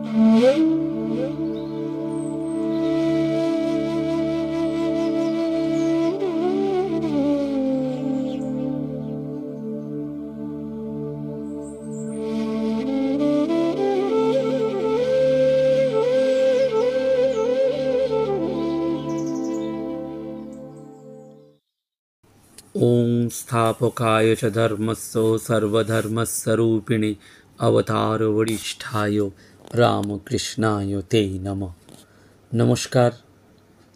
ओम स्थापकाय च धर्मस्य सर्वधर्मस्वरूपिणे अवतार वरिष्ठाय রামকৃষ্ণায় তে নমঃ। নমস্কার।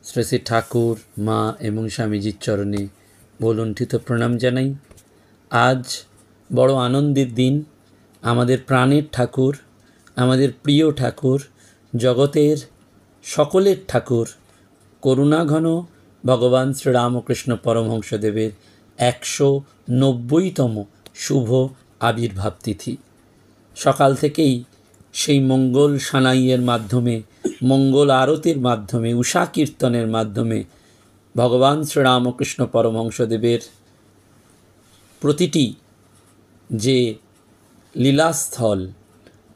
শ্রী শ্রী ঠাকুর, মা এবং স্বামীজির চরণে ভুলুণ্ঠিত প্রণাম জানাই। আজ বড় আনন্দের দিন। আমাদের প্রাণের ঠাকুর, আমাদের প্রিয় ঠাকুর, জগতের সকলের ঠাকুর, করুণাঘন ভগবান শ্রীরামকৃষ্ণ পরমহংসদেবের 190তম শুভ আবির্ভাব তিথি। সকাল থেকেই সেই মঙ্গল সানাইয়ের মাধ্যমে, মঙ্গল আরতির মাধ্যমে, উষা কীর্তনের মাধ্যমে ভগবান শ্রীরামকৃষ্ণ পরমহংসদেবের প্রতিটি যে লীলাস্থল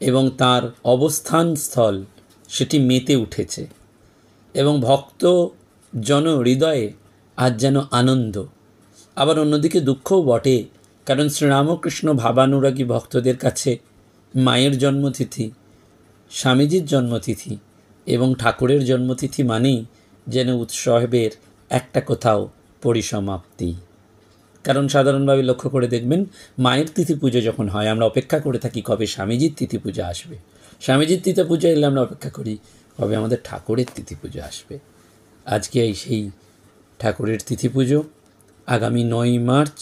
এবং তার অবস্থানস্থল সেটি মেতে উঠেছে এবং ভক্ত জন হৃদয়ে আজ যেন আনন্দ, আবার অন্যদিকে দুঃখও বটে। কারণ শ্রীরামকৃষ্ণ ভাবানুরাগী ভক্তদের কাছে মায়ের জন্মতিথি, স্বামীজির জন্মতিথি এবং ঠাকুরের জন্মতিথি মানেই যেন উৎসবের একটা কোথাও পরিসমাপ্তি। কারণ সাধারণভাবে লক্ষ্য করে দেখবেন, মায়ের তিথি পুজো যখন হয় আমরা অপেক্ষা করে থাকি কবে স্বামীজির তিথি পূজা আসবে। স্বামীজির তিথি পূজা এলে আমরা অপেক্ষা করি কবে আমাদের ঠাকুরের তিথি পুজো আসবে। আজকে এই সেই ঠাকুরের তিথি পুজো। আগামী 9 মার্চ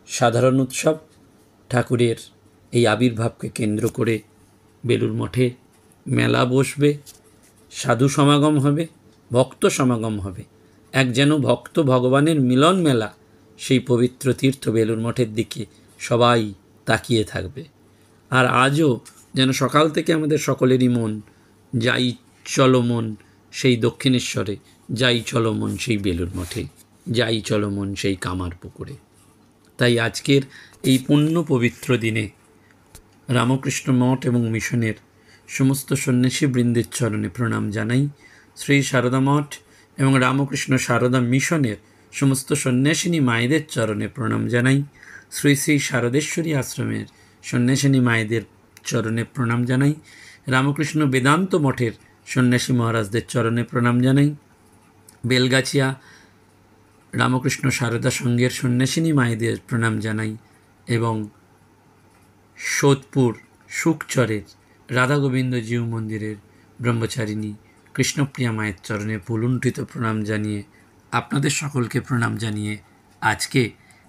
সাধারণ উৎসব। ঠাকুরের এই আবির্ভাবকে কেন্দ্র করে বেলুড় মঠে মেলা বসবে, সাধু সমাগম হবে, ভক্ত সমাগম হবে। এক যেন ভক্ত ভগবানের মিলন মেলা, সেই পবিত্র তীর্থ বেলুড় মঠের দিকে সবাই তাকিয়ে থাকবে। আর আজও যেন সকাল থেকে আমাদের সকলেরই মন, যাই চলো মন সেই দক্ষিণেশ্বরে, যাই চলো মন সেই বেলুড় মঠে, যাই চলো মন সেই কামার পুকুরে। তাই আজকের এই পুণ্য পবিত্র দিনে রামকৃষ্ণ মঠ এবং মিশনের সমস্ত সন্ন্যাসী বৃন্দের চরণে প্রণাম জানাই। শ্রী সারদা মঠ এবং রামকৃষ্ণ সারদা মিশনের সমস্ত সন্ন্যাসিনী মায়েদের চরণে প্রণাম জানাই। শ্রী শ্রী শারদেশ্বরী আশ্রমের সন্ন্যাসিনী মায়েদের চরণে প্রণাম জানাই। রামকৃষ্ণ বেদান্ত মঠের সন্ন্যাসী মহারাজদের চরণে প্রণাম জানাই। বেলগাছিয়া রামকৃষ্ণ সারদা সংঘের সন্ন্যাসিনী মায়েদের প্রণাম জানাই এবং সোদপুর সুখচরের রাধা গোবিন্দ জিউ মন্দিরের ব্রহ্মচারিণী কৃষ্ণপ্রিয়া মায়ের চরণে ভুলুণ্ঠিত প্রণাম জানিয়ে, আপনাদের সকলকে প্রণাম জানিয়ে আজকে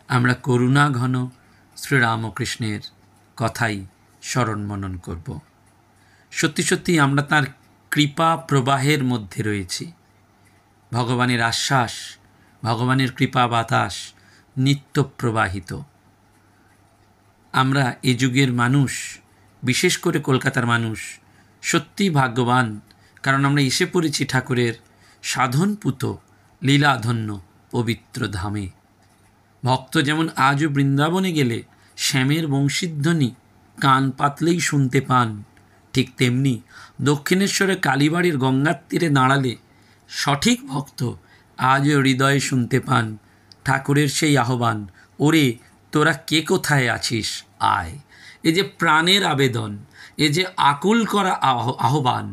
আমরা করুণা ঘন শ্রীরামকৃষ্ণের কথাই স্মরণ মনন করব। সত্যি সত্যি আমরা তার কৃপা প্রবাহের মধ্যে রয়েছি। ভগবানের আশ্বাস, ভগবানের কৃপা বাতাস নিত্য প্রবাহিত। আমরা এ যুগের মানুষ, বিশেষ করে কলকাতার মানুষ, সত্যিই ভাগ্যবান। কারণ আমরা এসে পড়েছি ঠাকুরের সাধনপুত লীলাধন্য পবিত্র ধামে। ভক্ত যেমন আজও বৃন্দাবনে গেলে শ্যামের বংশীধ্বনি কান পাতলেই শুনতে পান, ঠিক তেমনি দক্ষিণেশ্বরে কালীবাড়ির গঙ্গার তীরে দাঁড়ালে সঠিক ভক্ত আজও হৃদয়ে শুনতে পান ঠাকুরের সেই আহ্বান, ওরে তোরা কে কোথায় আছিস আয়। এ যে প্রাণের আবেদন, এ যে আকুল করা আহ্বান,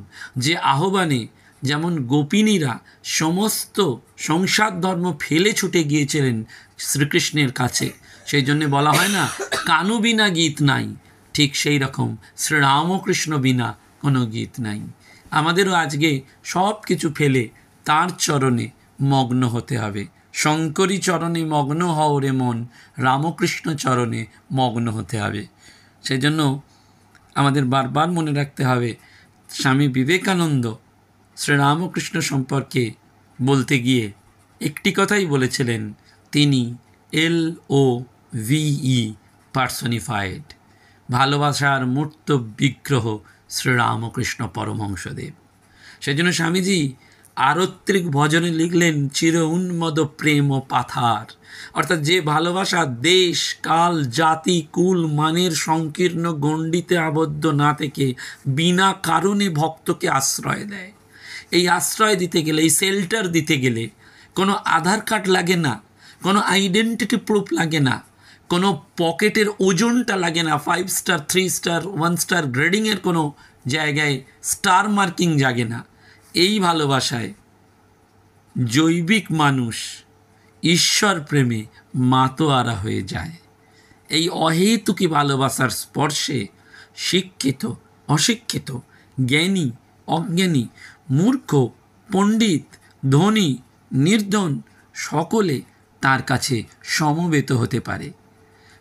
যে আহ্বানে যেমন গোপিনীরা সমস্ত সংসার ধর্ম ফেলে ছুটে গিয়েছিলেন শ্রীকৃষ্ণের কাছে, সেই জন্যে বলা হয় না কানু বিনা গীত নাই, ঠিক সেই রকম শ্রীরামকৃষ্ণ বিনা কোনো গীত নাই। আমাদেরও আজকে সব কিছু ফেলে তাঁর চরণে মগ্ন হতে হবে। শঙ্করী চরণে মগ্ন হও রে মন, রামকৃষ্ণ চরণে মগ্ন হতে হবে। সেই জন্য আমাদের বারবার মনে রাখতে হবে, স্বামী বিবেকানন্দ শ্রীরামকৃষ্ণ সম্পর্কে বলতে গিয়ে একটি কথাই বলেছিলেন, তিনি LOVE পার্সনিফাইড, ভালোবাসার মূর্ত বিগ্রহ শ্রীরামকৃষ্ণ পরমহংসদেব। সেই জন্য স্বামীজি আরত্রিক ভজনে লিখলেন চির উন্মদ প্রেম ও পাথার, অর্থাৎ যে ভালোবাসা দেশ কাল জাতি কুল মানের সংকীর্ণ গণ্ডিতে আবদ্ধ না থেকে বিনা কারণে ভক্তকে আশ্রয় দেয়। এই আশ্রয় দিতে গেলে, এই শেল্টার দিতে গেলে কোনো আধার কার্ড লাগে না, কোনো আইডেন্টিটি প্রুফ লাগে না, কোনো পকেটের ওজনটা লাগে না, 5 স্টার 3 স্টার 1 স্টার গ্রেডিংয়ের কোনো জায়গায় স্টার মার্কিং জাগে না। এই ভালোবাসায় জৈবিক মানুষ ঈশ্বর প্রেমে মাতোয়ারা হয়ে যায়। এই অহেতুকি ভালোবাসার স্পর্শে শিক্ষিত অশিক্ষিত, জ্ঞানী অজ্ঞানী, মূর্খ পণ্ডিত ধনী নির্ধন সকলে তার কাছে সমবেত হতে পারে।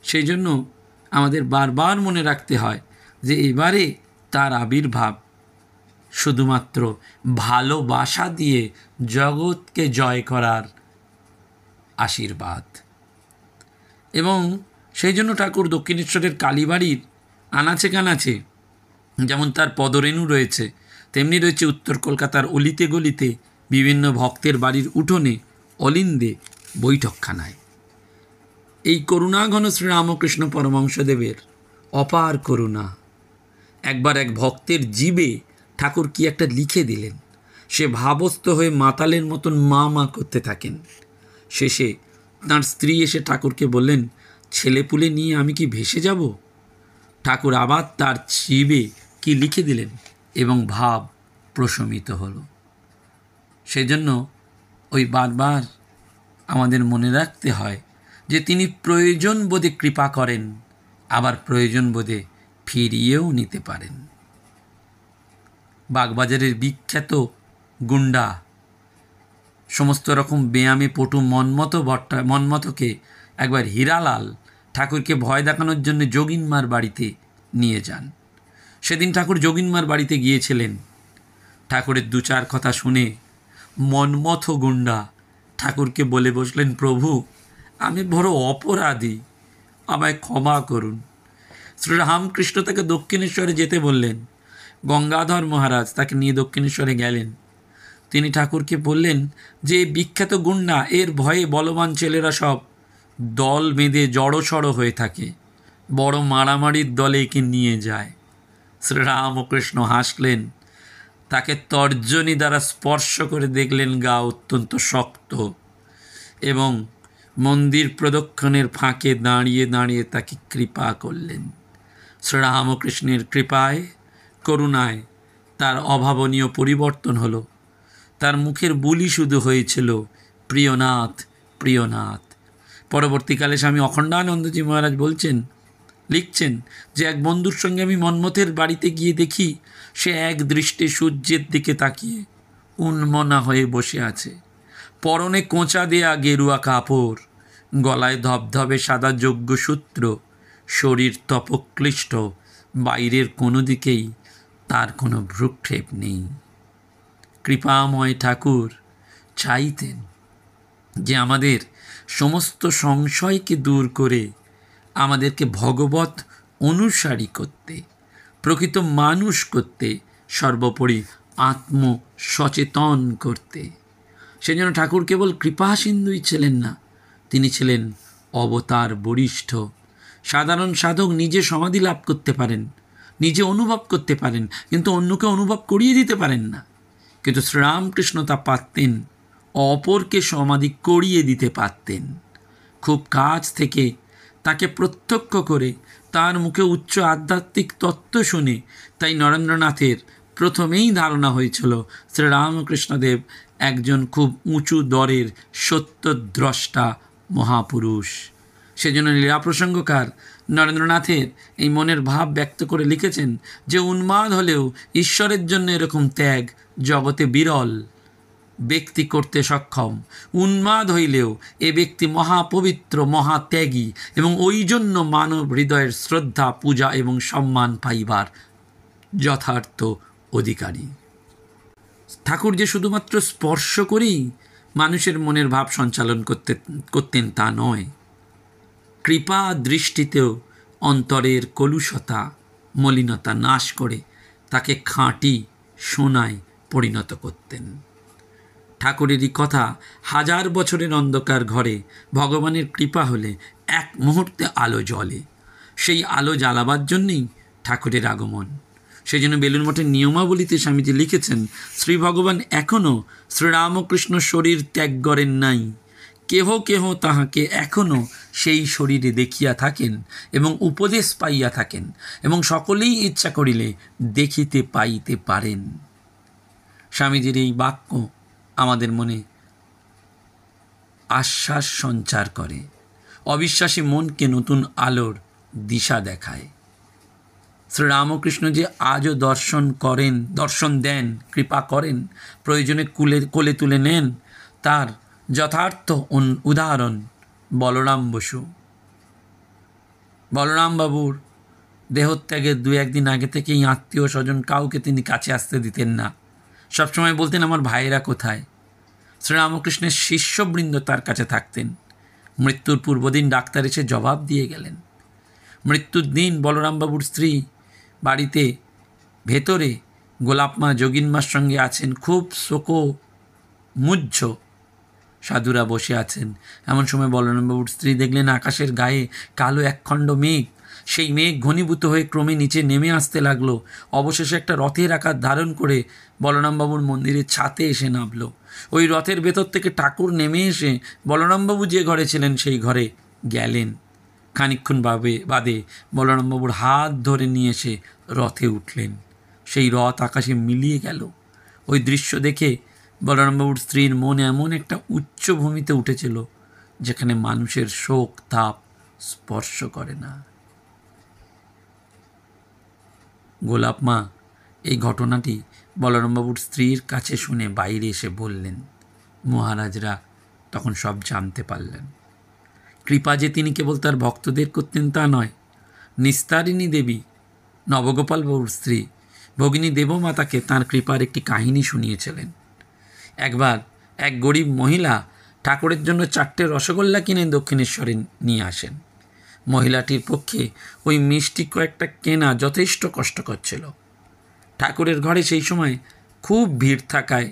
সেই জন্য আমাদের বারবার মনে রাখতে হয় যে এবারে তার আবির্ভাব শুধুমাত্র ভালোবাসা দিয়ে জগৎকে জয় করার আশীর্বাদ। এবং সেই জন্য ঠাকুর দক্ষিণেশ্বরের কালীবাড়ির আনাচে কানাচে যেমন তার পদরেণু রয়েছে, তেমনি রয়েছে উত্তর কলকাতার অলিতে গলিতে বিভিন্ন ভক্তের বাড়ির উঠোনে অলিন্দে বৈঠকখানায়। এই করুণাঘন শ্রীরামকৃষ্ণ পরমহংসদেবের অপার করুণা। একবার এক ভক্তের জিবে ঠাকুর কি একটা লিখে দিলেন, সে ভাবস্থ হয়ে মাতালের মতন মা মা করতে থাকেন। শেষে তাঁর স্ত্রী এসে ঠাকুরকে বললেন, ছেলেপুলে নিয়ে আমি কি ভেসে যাব? ঠাকুর আবার তার জিবে কি লিখে দিলেন এবং ভাব প্রশমিত হলো। সেজন্য ওই বারবার আমাদের মনে রাখতে হয় যে তিনি প্রয়োজন বোধে কৃপা করেন, আবার প্রয়োজন বোধে ফিরিয়েও নিতে পারেন। বাগবাজারের বিখ্যাত গুন্ডা সমস্ত রকম বেয়ামে পটু মন্মথকে একবার হীরালাল ঠাকুরকে ভয় দেখানোর জন্য যোগিনমার বাড়িতে নিয়ে যান। সেদিন ঠাকুর যোগিনমার বাড়িতে গিয়েছিলেন। ঠাকুরের 2-4 কথা শুনে মন্মথ গুন্ডা ঠাকুরকে বলে বসলেন, প্রভু আমি বড় অপরাধী, আমায় ক্ষমা করুন। শ্রীরামকৃষ্ণ তাকে দক্ষিণেশ্বরে যেতে বললেন। গঙ্গাধর মহারাজ তাকে নিয়ে দক্ষিণেশ্বরে গেলেন। তিনি ঠাকুরকে বললেন যে বিখ্যাত গুন্ডা, এর ভয়ে বলবান ছেলেরা সব দল বেঁধে জড়সড় হয়ে থাকে, বড় মারামারির দলে একে নিয়ে যায়। শ্রীরামকৃষ্ণ হাসলেন, তাকে তর্জনী দ্বারা স্পর্শ করে দেখলেন গা অত্যন্ত শক্ত, এবং মন্দির প্রদক্ষিণের ফাঁকে দাঁড়িয়ে দাঁড়িয়ে তাকে কৃপা করলেন। শ্রীরামকৃষ্ণের কৃপায় করুণায় তার অভাবনীয় পরিবর্তন হলো। তার মুখের বুলি শুধু হয়েছিল প্রিয়নাথ প্রিয়নাথ। পরবর্তীকালে স্বামী অখণ্ডানন্দজি মহারাজ লিখছেন যে এক বন্ধুর সঙ্গে আমি মন্মথের বাড়িতে গিয়ে দেখি সে এক দৃষ্টে সূর্যের দিকে তাকিয়ে উন্মনা হয়ে বসে আছে। পরনে কোঁচা দেয়া গেরুয়া কাপড়, গলায় ধবধবে সাদা যজ্ঞসূত্র, শরীর তপক্লিষ্ট, বাইরের কোনো দিকেই তার কোনো ভ্রুক্ষেপ নেই। কৃপাময় ঠাকুর চাইতেন যে আমাদের সমস্ত সংশয়কে দূর করে আমাদেরকে ভগবত অনুসারী করতে, প্রকৃত মানুষ করতে, সর্বোপরি আত্মসচেতন করতে। সেজন্য ঠাকুর কেবল কৃপা সিন্ধুই ছিলেন না, তিনি ছিলেন অবতার বরিষ্ঠ। সাধারণ সাধক নিজে সমাধি লাভ করতে পারেন, নিজে অনুভব করতে পারেন, কিন্তু অন্যকে অনুভব করিয়ে দিতে পারেন না। কিন্তু শ্রীরামকৃষ্ণ তা পারতেন, অপরকে সমাধি করিয়ে দিতে পারতেন। খুব কাছ থেকে তাকে প্রত্যক্ষ করে তার মুখে উচ্চ আধ্যাত্মিক তত্ত্ব শুনে তাই নরেন্দ্রনাথের প্রথমেই ধারণা হয়েছিল শ্রীরামকৃষ্ণদেব একজন খুব উঁচু দরের সত্যদ্রষ্টা মহাপুরুষ। সেজন্য লীলা প্রসঙ্গকার নরেন্দ্রনাথের এই মনের ভাব ব্যক্ত করে লিখেছেন যে উন্মাদ হলেও ঈশ্বরের জন্য এরকম ত্যাগ জগতে বিরল ব্যক্তি করতে সক্ষম। উন্মাদ হইলেও এ ব্যক্তি মহাপবিত্র মহাত্যাগী এবং ওই জন্য মানব হৃদয়ের শ্রদ্ধা পূজা এবং সম্মান পাইবার যথার্থ অধিকারী। ঠাকুর যে শুধুমাত্র স্পর্শ করেই মানুষের মনের ভাব সঞ্চালন করতেন তা নয়, কৃপা দৃষ্টিতেও অন্তরের কলুষতা মলিনতা নাশ করে তাকে খাঁটি সোনায় পরিণত করতেন। ঠাকুরেরই কথা, হাজার বছরের অন্ধকার ঘরে ভগবানের কৃপা হলে এক মুহূর্তে আলো জ্বলে। সেই আলো জ্বালাবার জন্যেই ঠাকুরের আগমন। সেই জন্য বেলুড় মঠের নিয়মাবলীতে স্বামীজি লিখেছেন, শ্রী ভগবান এখনও শ্রীরামকৃষ্ণ শরীর ত্যাগ করেন নাই, কেহ কেহ তাহাকে এখনও সেই শরীরে দেখিয়া থাকেন এবং উপদেশ পাইয়া থাকেন, এবং সকলেই ইচ্ছা করিলে দেখিতে পাইতে পারেন। স্বামীজির এই বাক্য আমাদের মনে আশ্বাস সঞ্চার করে, অবিশ্বাসী মনকে নতুন আলোর দিশা দেখায়। শ্রীরামকৃষ্ণ যে আজও দর্শন দেন, কৃপা করেন, প্রয়োজনে কোলে তুলে নেন, তার যথার্থ উদাহরণ বলরাম বসু। বলরাম বাবুর দেহত্যাগের 2-1 দিন আগে থেকেই আত্মীয় স্বজন কাউকে তিনি কাছে আসতে দিতেন না। সবসময় বলতেন, আমার ভাইয়েরা কোথায়? শ্রীরামকৃষ্ণের শিষ্যবৃন্দ তার কাছে থাকতেন। মৃত্যুর পূর্বদিন ডাক্তার এসে জবাব দিয়ে গেলেন। মৃত্যুর দিন বলরামবাবুর স্ত্রী বাড়িতে ভেতরে গোলাপমা যোগিনমার সঙ্গে আছেন, খুব শোকমুহ্য সাধুরা বসে আছেন। এমন সময় বলরামবাবুর স্ত্রী দেখলেন আকাশের গায়ে কালো একখণ্ড মেঘ। সেই মেঘ ঘনীভূত হয়ে ক্রমে নিচে নেমে আসতে লাগলো। অবশেষে একটা রথের আকার ধারণ করে বলরামবাবুর মন্দিরের ছাতে এসে নামল। ওই রথের ভেতর থেকে ঠাকুর নেমে এসে বলরামবাবু যে ঘরে ছিলেন সেই ঘরে গেলেন। খানিকক্ষণ বাদে বলরামবাবুর হাত ধরে নিয়ে এসে রথে উঠলেন। সেই রথ আকাশে মিলিয়ে গেল। ওই দৃশ্য দেখে বলরামবাবুর স্ত্রীর মন এমন একটা উচ্চ ভূমিতে উঠেছিল যেখানে মানুষের শোক তাপ স্পর্শ করে না। গোলাপমা এই ঘটনাটি বলরামবাবুর স্ত্রীর কাছে শুনে বাইরে এসে বললেন। মহারাজরা তখন সব জানতে পারলেন। কৃপা যে তিনি কেবল তার ভক্তদের করতেন তা নয়, নিস্তারিণী দেবী নবগোপাল বাবুর স্ত্রী ভগিনী দেবমাতাকে তাঁর কৃপার একটি কাহিনী শুনিয়েছিলেন। একবার এক গরিব মহিলা ঠাকুরের জন্য 4টে রসগোল্লা কিনে দক্ষিণেশ্বরে নিয়ে আসেন। মহিলাটির পক্ষে ওই মিষ্টি কয়েকটা কেনা যথেষ্ট কষ্টকর ছিল। ঠাকুরের ঘরে সেই সময় খুব ভিড় থাকায়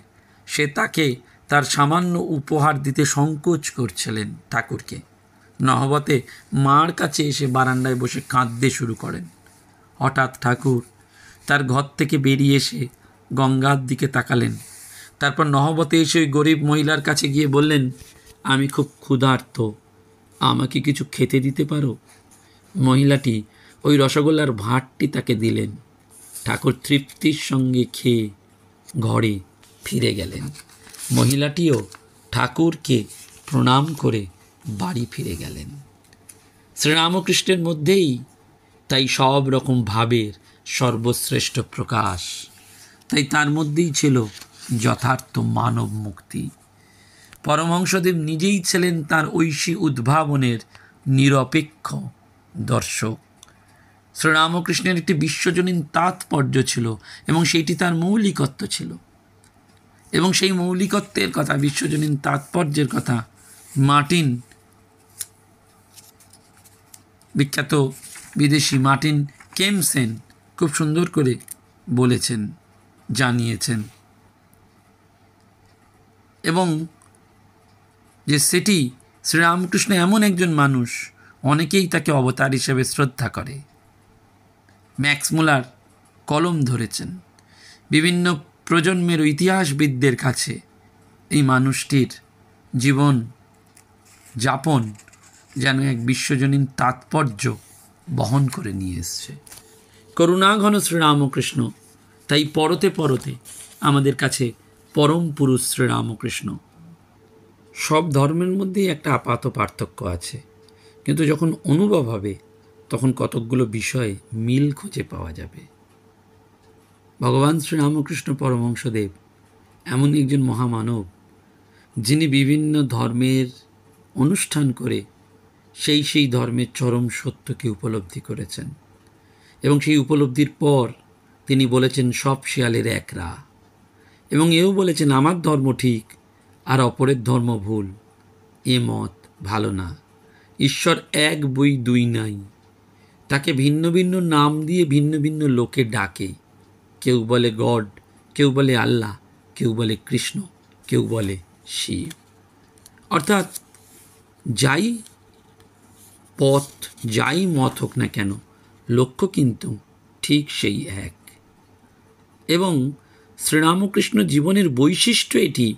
সে তাকে তার সামান্য উপহার দিতে সংকোচ করছিলেন ঠাকুরকে। নহবতে মার কাছে এসে বারান্দায় বসে কাঁদতে শুরু করেন। হঠাৎ ঠাকুর তার ঘর থেকে বেরিয়ে এসে গঙ্গার দিকে তাকালেন। তারপর নহবতে এসে ওই গরিব মহিলার কাছে গিয়ে বললেন, আমি খুব ক্ষুধার্ত, আমাকে কিছু খেতে দিতে পারো? মহিলাটি ওই রসগোল্লার ভাঁড়টি তাকে দিলেন। ঠাকুর তৃপ্তির সঙ্গে খেয়ে ঘরে ফিরে গেলেন। মহিলাটিও ঠাকুরকে প্রণাম করে বাড়ি ফিরে গেলেন। শ্রীরামকৃষ্ণের মধ্যেই তাই সব রকম ভাবের সর্বশ্রেষ্ঠ প্রকাশ। তাই তার মধ্যেই ছিল যথার্থ মানব মুক্তি। পরমহংসদেব নিজেই ছিলেন তার ঐশী উদ্ভাবনের নিরপেক্ষ দর্শক। শ্রীরামকৃষ্ণের একটি বিশ্বজনীন তাৎপর্য ছিল এবং সেইটি তার মৌলিকত্ব ছিল। এবং সেই মৌলিকত্বের কথা, বিশ্বজনীন তাৎপর্যের কথা মার্টিন, বিখ্যাত বিদেশি মার্টিন কেমসেন খুব সুন্দর করে বলেছেন, জানিয়েছেন। এবং যে সেটি শ্রীরামকৃষ্ণ এমন একজন মানুষ, অনেকেই তাকে অবতার হিসেবে শ্রদ্ধা করে। ম্যাক্স মুলার কলম ধরেছেন। বিভিন্ন প্রজন্মের ইতিহাসবিদদের কাছে এই মানুষটির জীবন যাপন যেন এক বিশ্বজনীন তাৎপর্য বহন করে নিয়ে এসছে। করুণাঘন শ্রীরামকৃষ্ণ তাই পরতে পরতে আমাদের কাছে পরম পুরুষ শ্রীরামকৃষ্ণ। সব ধর্মের মধ্যেই একটা আপাত পার্থক্য আছে, কিন্তু যখন অনুভব হবে তখন কতকগুলো বিষয়ে মিল খুঁজে পাওয়া যাবে। ভগবান শ্রীরামকৃষ্ণ পরমহংসদেব এমন একজন মহামানব, যিনি বিভিন্ন ধর্মের অনুষ্ঠান করে সেই ধর্মের চরম সত্যকে উপলব্ধি করেছেন এবং সেই উপলব্ধির পর তিনি বলেছেন সব শিয়ালের এক রা, এবং এও বলেছেন আমার ধর্ম ঠিক আর অপরের ধর্ম ভুল, এ মত ভালো না। ঈশ্বর এক বই দুই নাই, তাকে ভিন্ন ভিন্ন নাম দিয়ে ভিন্ন ভিন্ন লোকে ডাকে। কেউ বলে গড, কেউ বলে আল্লাহ, কেউ বলে কৃষ্ণ, কেউ বলে শিব। অর্থাৎ যাই পথ যাই মত হোক না কেন, লক্ষ্য কিন্তু ঠিক সেই এক। এবং শ্রীরামকৃষ্ণ জীবনের বৈশিষ্ট্য এটি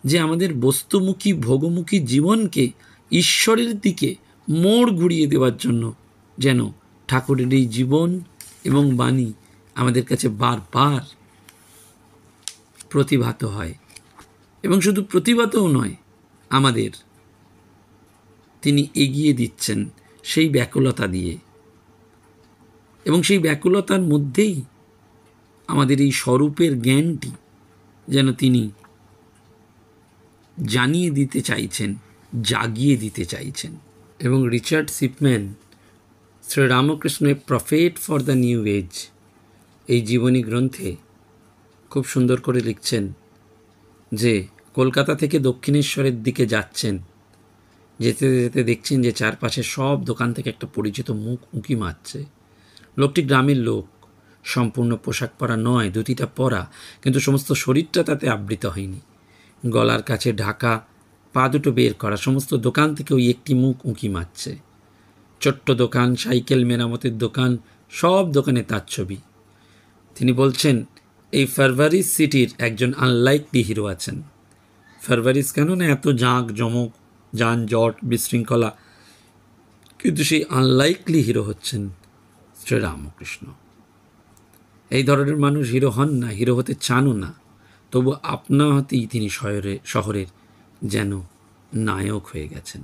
যে আমাদের বস্তুমুখী ভোগমুখী জীবনকে ঈশ্বরের দিকে মোড় ঘুরিয়ে দেওয়ার জন্য যেন ঠাকুরের এই জীবন এবং বাণী আমাদের কাছে বারবার প্রতিভাত হয়। এবং শুধু প্রতিভাতও নয়, আমাদের তিনি এগিয়ে দিচ্ছেন সেই ব্যাকুলতা দিয়ে, এবং সেই ব্যাকুলতার মধ্যেই আমাদের এই স্বরূপের জ্ঞানটি যেন তিনি জানিয়ে দিতে চাইছেন, জাগিয়ে দিতে চাইছেন। এবং রিচার্ড শিপম্যান শ্রীরামকৃষ্ণের prophet for the new age এই জীবনী গ্রন্থে খুব সুন্দর করে লিখছেন যে কলকাতা থেকে দক্ষিণেশ্বরের দিকে যাচ্ছেন, যেতে যেতে দেখছেন যে চারপাশে সব দোকান থেকে একটা পরিচিত মুখ উঁকি মারছে। লোকটি গ্রামের লোক, সম্পূর্ণ পোশাক পরা নয়, ধুতিটা পরা, কিন্তু সমস্ত শরীরটা তাতে আবৃত হয়নি, গলার কাছে ঢাকা, পা দুটো বের করা। সমস্ত দোকান থেকে ওই একটি মুখ উঁকি মারছে। ছোট্ট দোকান, সাইকেল মেরামতের দোকান, সব দোকানে তার ছবি। তিনি বলছেন এই ফারভারিস সিটির একজন আনলাইকলি হিরো আছেন। ফারভারিস কেন না এত জাঁক জমক, যানজট, বিশৃঙ্খলা, কিন্তু সেই আনলাইকলি হিরো হচ্ছেন শ্রীরামকৃষ্ণ। এই ধরনের মানুষ হিরো হন না, হিরো হতে চানও না, তবু আপনা হতেই তিনি শহরের যেন নায়ক হয়ে গেছেন।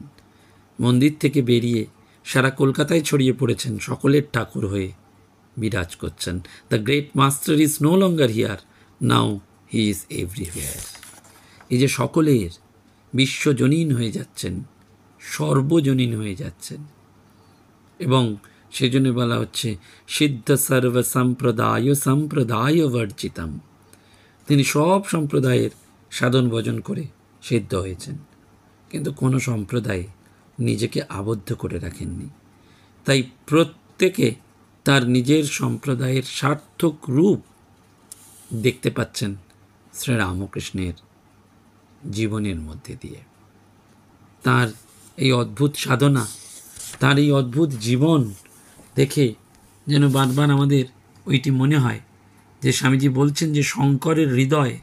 মন্দির থেকে বেরিয়ে সারা কলকাতায় ছড়িয়ে পড়েছেন, সকলের ঠাকুর হয়ে বিরাজ করছেন। The great master is no longer here, now he is everywhere. এই যে সকলের বিশ্বজনীন হয়ে যাচ্ছেন, সর্বজনীন হয়ে যাচ্ছেন। এবং সেজন্য বলা হচ্ছে সিদ্ধ সর্ব সম্প্রদায় সম্প্রদায় বর্জিতম। তিনি সব সম্প্রদায়ের সাধন ভজন করে সিদ্ধ হয়েছেন, কিন্তু কোনো সম্প্রদায়ে নিজেকে আবদ্ধ করে রাখেননি। তাই প্রত্যেকে তার নিজের সম্প্রদায়ের সার্থক রূপ দেখতে পাচ্ছেন শ্রীরামকৃষ্ণের জীবনের মধ্যে দিয়ে। তার এই অদ্ভুত সাধনা, তার এই অদ্ভুত জীবন দেখে যেন বারবার আমাদের ওইটি মনে হয় যে স্বামীজি বলছেন যে শঙ্করের হৃদয়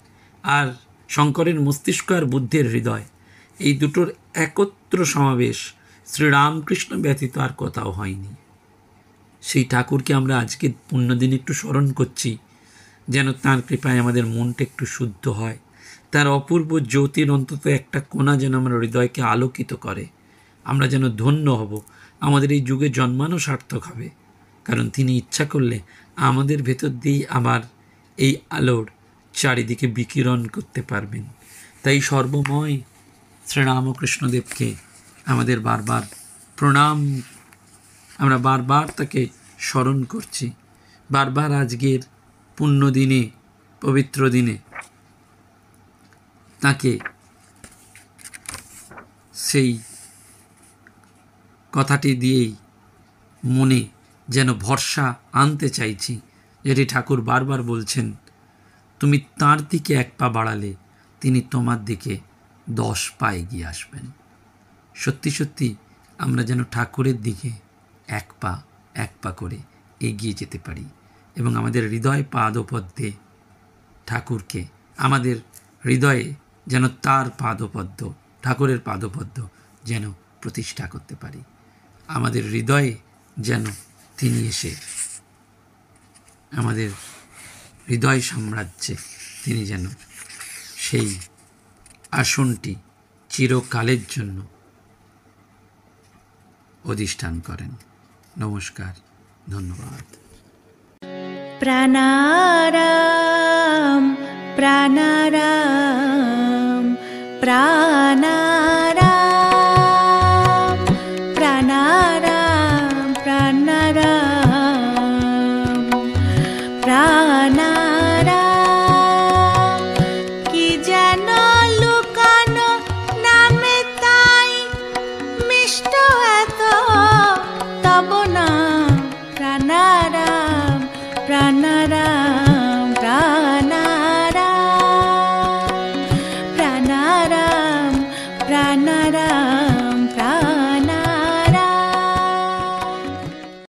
আর শঙ্করের মস্তিষ্ক আর বুদ্ধের হৃদয়, এই দুটোর একত্র সমাবেশ শ্রীরামকৃষ্ণ ব্যতীত আর কোথাও হয়নি। সেই ঠাকুরকে আমরা আজকে পুণ্যদিন একটু স্মরণ করছি, যেন তাঁর কৃপায় আমাদের মনটা একটু শুদ্ধ হয়, তার অপূর্ব জ্যোতির অন্তত একটা কোণা যেন আমার হৃদয়কে আলোকিত করে। আমরা যেন ধন্য হব, আমাদের এই যুগে জন্মানো সার্থক হবে, কারণ তিনি ইচ্ছা করলে আমাদের ভেতর দিয়েই আবার এই আলোর চারিদিকে বিকিরণ করতে পারবেন। তাই সর্বময় শ্রীরামকৃষ্ণদেবকে আমাদের বারবার প্রণাম, আমরা বারবার তাকে স্মরণ করছি, বারবার আজকের পুণ্য দিনে, পবিত্র দিনে তাকে সেই কথাটি দিয়েই মনে যেন ভরসা আনতে চাইছি, যেটি ঠাকুর বারবার বলছেন, তুমি তাঁর দিকে এক পা বাড়ালে তিনি তোমার দিকে 10 পা এগিয়ে আসবেন। সত্যি সত্যি আমরা যেন ঠাকুরের দিকে এক পা করে এগিয়ে যেতে পারি, এবং আমাদের হৃদয় পাদপদ্মে ঠাকুরকে, আমাদের হৃদয়ে যেন তার পাদপদ্ম, ঠাকুরের পাদপদ্ম যেন প্রতিষ্ঠা করতে পারি। আমাদের হৃদয়ে যেন তিনি এসে আমাদের হৃদয় সাম্রাজ্যে তিনি যেন সেই আসনটি চিরকালের জন্য অধিষ্ঠান করেন। নমস্কার, ধন্যবাদ। প্রাণারাম প্রাণারাম প্রাণারাম প্রাণারাম প্রাণারাম প্রাণারাম। কি যেন লুকানো নামে তাই মিষ্ট এত তব নাম প্রাণারাম প্রাণারাম।